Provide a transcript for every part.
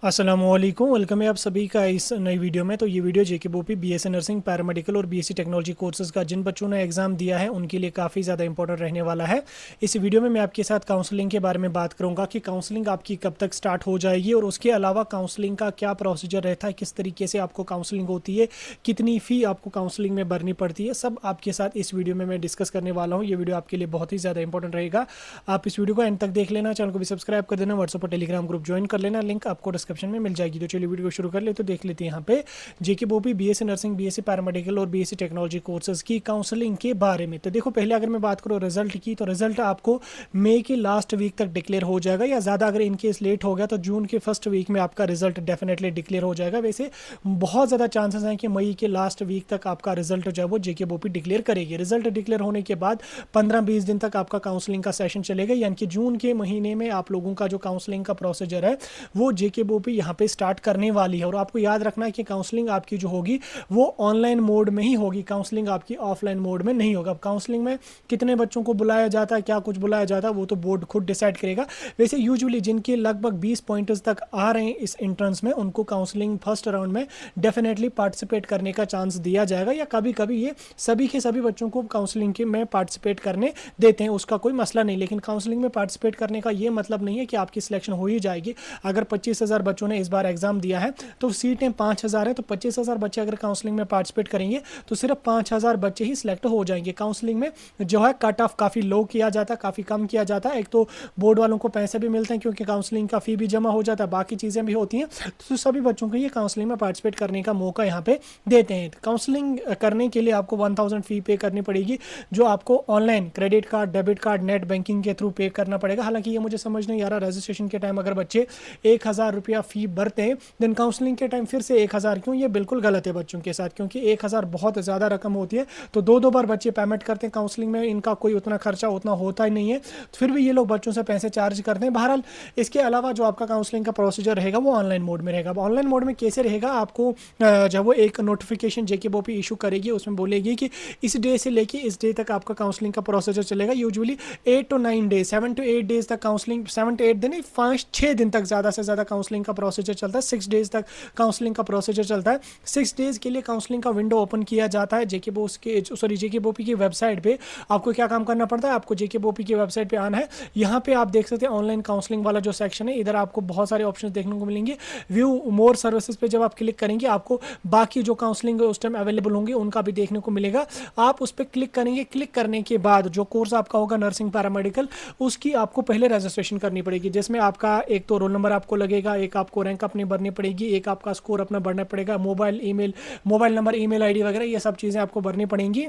अस्सलामुअलैकुम, वेलकम है आप सभी का इस नई वीडियो में। तो ये वीडियो जेके बोपी बीएससी नर्सिंग, पैरामेडिकल और बीएससी टेक्नोलॉजी कोर्सेज का जिन बच्चों ने एग्जाम दिया है उनके लिए काफ़ी ज़्यादा इंपॉर्टेंट रहने वाला है। इस वीडियो में मैं आपके साथ काउंसलिंग के बारे में बात करूंगा कि काउंसलिंग आपकी कब तक स्टार्ट हो जाएगी और उसके अलावा काउंसलिंग का क्या प्रोसीजर रहता है, किस तरीके से आपको काउंसलिंग होती है, कितनी फ़ी आपको काउंसलिंग में भरनी पड़ती है, सब आपके साथ इस वीडियो में मैं डिस्कस करने वाला हूँ। ये वीडियो आपके लिए बहुत ही ज़्यादा इंपॉर्टेंट रहेगा। आप इस वीडियो को एंड तक देख लेना, चैनल को भी सब्सक्राइब कर देना, व्हाट्सएप और टेलीग्राम ग्रुप ज्वाइन कर लेना, लिंक आपको डिस्क्रिप्शन में मिल जाएगी। तो चलिए वीडियो को शुरू कर ले। तो देख लेते हैं यहाँ पे जेके बोपी बीएससी नर्सिंग, बीएससी पैरामेडिकल और बीएससी टेक्नोलॉजी कोर्सेज की काउंसलिंग के बारे में। तो देखो, पहले अगर मैं बात करूँ रिजल्ट की, तो रिजल्ट आपको मई के लास्ट वीक तक डिक्लेयर हो जाएगा, या ज़्यादा अगर इनकेस लेट हो गया तो जून के फर्स्ट वीक में आपका रिजल्ट डेफिनेटली डिक्लेयर हो जाएगा। वैसे बहुत ज़्यादा चांसेस हैं कि मई के लास्ट वीक तक आपका रिजल्ट जो है वो जेके बोपी डिक्लेयर करेगी। रिजल्ट डिक्लेयर होने के बाद 15-20 दिन तक आपका काउंसलिंग का सेशन चलेगा, यानी कि जून के महीने में आप लोगों का जो काउंसलिंग का प्रोसीजर है वो जेके बोपी यहाँ पे स्टार्ट करने वाली है। और आपको याद रखना है कि काउंसलिंग आपकी जो होगी वो ऑनलाइन मोड में ही होगी, काउंसलिंग आपकी ऑफलाइन मोड में नहीं होगा। अब काउंसलिंग में कितने बच्चों को बुलाया जाता है, क्या कुछ बुलाया जाता है, वो तो बोर्ड खुद डिसाइड करेगा। वैसे यूजुअली जिनके लगभग 20 पॉइंट्स तक आ रहे हैं इस एंट्रेंस में, उनको काउंसलिंग फर्स्ट राउंड में डेफिनेटली पार्टिसिपेट करने का चांस दिया जाएगा, या कभी कभी ये सभी के सभी बच्चों को काउंसलिंग के में पार्टिसिपेट करने देते हैं, उसका कोई मसला नहीं। लेकिन काउंसलिंग में पार्टिसिपेट करने का ये मतलब नहीं है कि आपकी सिलेक्शन हो ही जाएगी। अगर 25,000 बच्चों ने इस बार एग्जाम दिया है तो सीटें 5,000 है, तो 25,000 बच्चे अगर काउंसलिंग में पार्टिसिपेट करेंगे तो सिर्फ 5,000 बच्चे ही सिलेक्ट हो जाएंगे। काउंसलिंग में जो है कट ऑफ काफ़ी लो किया जाता है, काफ़ी कम किया जाता है। एक तो बोर्ड वालों को पैसे भी मिलते हैं क्योंकि काउंसलिंग का फ़ी भी जमा हो जाता है, बाकी चीज़ें भी होती हैं, तो सभी बच्चों को ये काउंसलिंग में पार्टिसिपेट करने का मौका यहाँ पे देते हैं। काउंसलिंग करने के लिए आपको 1000 फ़ी पे करनी पड़ेगी, जो आपको online credit card, debit card, net banking के थ्रू पे करना पड़ेगा। हालांकि ये मुझे समझ नहीं आ रहा, रजिस्ट्रेशन के टाइम अगर बच्चे 1,000 रुपया फ़ी भरते हैं देन काउंसलिंग के टाइम फिर से 1,000 क्यों? ये बिल्कुल गलत है बच्चों के साथ, क्योंकि 1,000 बहुत ज़्यादा रकम होती है। तो दो बार बच्चे पेमेंट करते हैं काउंसलिंग में, इनका कोई उतना खर्चा उतना होता ही नहीं है, तो फिर भी ये लोग बच्चों से पैसे चार्ज करते हैं। बहरहाल इसके अलावा जो आपका काउंसलिंग का प्रोसीजर रहेगा वो ऑनलाइन मोड में रहेगा। ऑनलाइन मोड में कैसे रहेगा, आपको जब वो एक नोटिफिकेशन जेके बोपी इशू करेगी, उसमें बोलेगी कि इस डे से लेके इस डे तक आपका काउंसलिंग का प्रोसीजर चलेगा। Usually 8 to 9 days, 7 to 8 days तक काउंसलिंग, 7 to 8 दिन, 5-6 दिन तक ज़्यादा से ज़्यादा काउंसलिंग का प्रोसीजर चलता है। 6 डेज तक काउंसलिंग का प्रोसीजर चलता है। 6 डेज के लिए काउंसलिंग का विंडो ओपन किया जाता है जेके बोपी की वेबसाइट पे। आपको क्या काम करना पड़ता है, आपको जेके बोपी की वेबसाइट पे आना है। यहाँ पे आप देख सकते हैं ऑनलाइन काउंसलिंग वाला जो सेक्शन है, इधर आपको बहुत सारे ऑप्शंस देखने को मिलेंगे। व्यू मोर सर्विसेज पे जब आप क्लिक करेंगे, आपको बाकी जो काउंसलिंग उस टाइम अवेलेबल होंगे उनका भी देखने को मिलेगा। आप उस पर क्लिक करेंगे, क्लिक करने के बाद जो कोर्स आपका होगा नर्सिंग पैरामेडिकल, उसकी आपको पहले रजिस्ट्रेशन करनी पड़ेगी, जिसमें आपका एक तो रोल नंबर आपको लगेगा, एक आपको रैंक अपनी भरनी पड़ेगी, एक आपका स्कोर अपना भरना पड़ेगा, मोबाइल नंबर, ईमेल आईडी वगैरह ये सब चीज़ें आपको भरनी पड़ेंगी।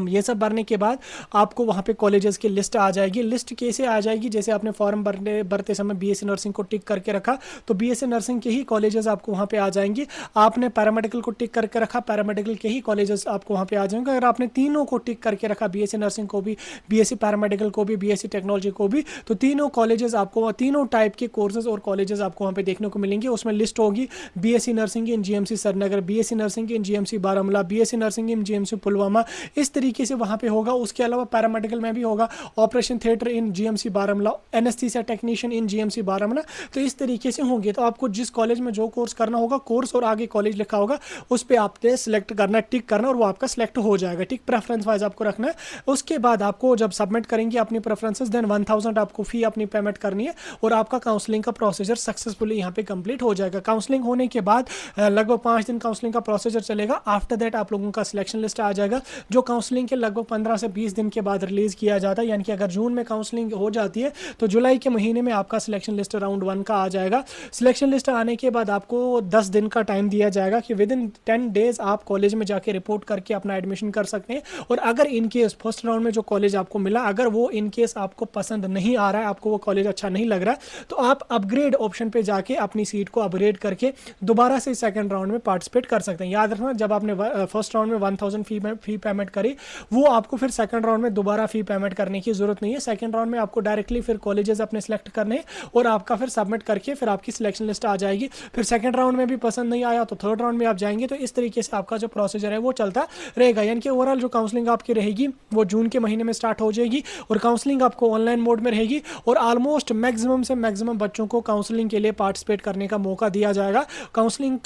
ये सब भरने के बाद आपको वहाँ पे कॉलेजेस की लिस्ट आ जाएगी। लिस्ट कैसे आ जाएगी, जैसे आपने फॉर्म भरते समय बीएससी नर्सिंग को टिक करके रखा तो बीएससी नर्सिंग के ही कॉलेजेस आपको वहाँ पे आ जाएंगे। आपने पैरामेडिकल को टिक करके रखा, पैरामेडिकल के ही कॉलेजेस आपको वहाँ पे आ जाएंगे। अगर आपने तीनों को टिक करके रखा, बीएससी नर्सिंग को भी, बीएससी पैरामेडिकल को भी, बीएससी टेक्नोलॉजी को भी, तो तीनों कॉलेजेस आपको, तीनों टाइप के कोर्सेज और कॉलेजेस आपको वहाँ पे देखने को मिलेंगे। उसमें लिस्ट होगी बीएससी नर्सिंग इन जीएमसी श्रीनगर, बीएससी नर्सिंग इन जीएमसी बारामूला, बीएससी नर्सिंग इन जीएमसी पुलवामा, इस तरीके से वहाँ पे होगा। उसके अलावा पैरामेडिकल में भी होगा operation theatre in GMC Baramulla, anaesthesia technician in GMC Baramulla, तो इस तरीके से होंगे। तो आपको जिस कॉलेज में जो कोर्स करना होगा, कोर्स और आगे कॉलेज लिखा होगा, उस पर आपने सिलेक्ट करना, टिक करना, और वो आपका सिलेक्ट हो जाएगा। टिक प्रेफरेंस वाइज आपको रखना है। उसके बाद आपको जब सबमिट करेंगे अपनी प्रेफरेंसेस, देन 1000 आपको फी अपनी पेमेंट करनी है और आपका काउंसलिंग का प्रोसीजर सक्सेसफुली यहाँ पे कंप्लीट हो जाएगा। काउंसलिंग होने के बाद लगभग 5 दिन काउंसलिंग का प्रोसीजर चलेगा। आफ्टर दैट आप लोगों का सिलेक्शन लिस्ट आ जाएगा, जो काउंसलिंग के लगभग 15 से 20 दिन के बाद रिलीज किया जाता है। यानी कि अगर जून में काउंसलिंग हो जाती है तो जुलाई के महीने में आपका सिलेक्शन लिस्ट राउंड 1 का आ जाएगा। सिलेक्शन लिस्ट आने के बाद आपको 10 दिन का टाइम दिया जाएगा कि विद इन 10 डेज आप कॉलेज में जाके रिपोर्ट करके अपना एडमिशन कर सकते हैं। और अगर इन केस फर्स्ट राउंड में जो कॉलेज आपको मिला, अगर वो इन केस आपको पसंद नहीं आ रहा है, आपको वो कॉलेज अच्छा नहीं लग रहा है, तो आप अपग्रेड ऑप्शन पे जाके अपनी सीट को अपग्रेड करके दोबारा से सेकंड राउंड में पार्टिसिपेट कर सकते हैं। याद रखना, जब आपने फर्स्ट राउंड में 1000 फी पेमेंट करी वो आपको फिर सेकंड राउंड में दोबारा फी पेमेंट करने की जरूरत नहीं है। सेकंड राउंड में आपको डायरेक्टली फिर कॉलेजेस अपने सेलेक्ट करने और आपका फिर सबमिट करके फिर आपकी सिलेक्शन लिस्ट आ जाएगी। फिर सेकंड राउंड में भी पसंद नहीं आया तो थर्ड राउंड में आप जाएंगे। तो इस तरीके से आपका जो प्रोसीजर है वो चलता रहेगा। यानी कि ओवरऑल जो काउंसलिंग आपकी रहेगी वो जून के महीने में स्टार्ट हो जाएगी और काउंसलिंग आपको ऑनलाइन मोड में रहेगी और ऑलमोस्ट मैक्सिमम से मैक्सिमम बच्चों को काउंसलिंग के लिए पार्टिसिपेट करने का मौका दिया जाएगा। काउंसलिंग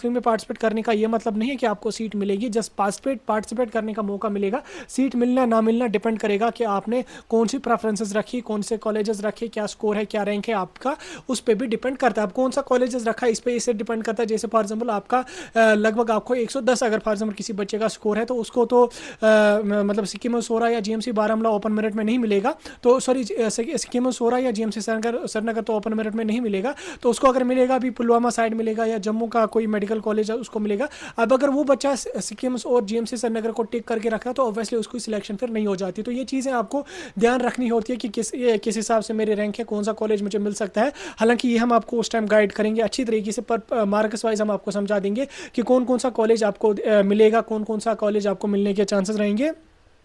में पार्टिसिपेट करने का ये मतलब नहीं है कि आपको सीट मिलेगी, जस्ट पार्टिसिपेट करने का मौका मिलेगा। सीट मिलना ना मिलना डिपेंड करेगा कि आपने कौन सी प्रेफरेंसेस रखी, कौन से कॉलेजेस रखे, क्या स्कोर है, क्या रैंक है आपका, उस पर भी डिपेंड करता है। आप कौन सा कॉलेजेस रखा इस पर इससे डिपेंड करता है। जैसे फॉर एग्जाम्पल आपका लगभग आपको 110 अगर फॉर एग्जाम्पल किसी बच्चे का स्कोर है तो उसको तो मतलब सिक्किम में सोरा या जीएमसी बारामूला ओपन मेरिट में नहीं मिलेगा। तो सॉरी सिक्किम में सोरा या जीएमसी श्रीनगर तो ओपन मेरिट में नहीं मिलेगा। तो उसको अगर मिलेगा अभी पुलवामा साइड मिलेगा या जम्मू का कोई मेडिकल कॉलेज है उसको मिलेगा। अब अगर वो बच्चा सिक्किम और जीएमसी श्रीनगर को टिक करके रखा तो ऑब्वियसली उसकी सिलेक्शन फिर नहीं हो जाती। तो ये चीज़ें आपको ध्यान रखनी होती है कि किस हिसाब से मेरी रैंक है, कौन सा कॉलेज मुझे मिल सकता है। हालांकि ये हम आपको उस टाइम गाइड करेंगे अच्छी तरीके से, पर मार्क्स वाइज हम आपको समझा देंगे कि कौन कौन सा कॉलेज आपको मिलेगा, कौन कौन सा कॉलेज आपको मिलने के चांसेस रहेंगे।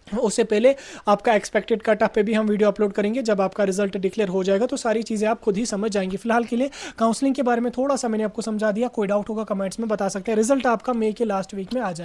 उससे पहले आपका एक्सपेक्टेड कट ऑफ पे भी हम वीडियो अपलोड करेंगे जब आपका रिजल्ट डिक्लेयर हो जाएगा। तो सारी चीज़ें आप खुद ही समझ जाएंगे। फिलहाल के लिए काउंसलिंग के बारे में थोड़ा सा मैंने आपको समझा दिया। कोई डाउट होगा कमेंट्स में बता सकते हैं। रिजल्ट आपका मई के लास्ट वीक में आ जाएगा।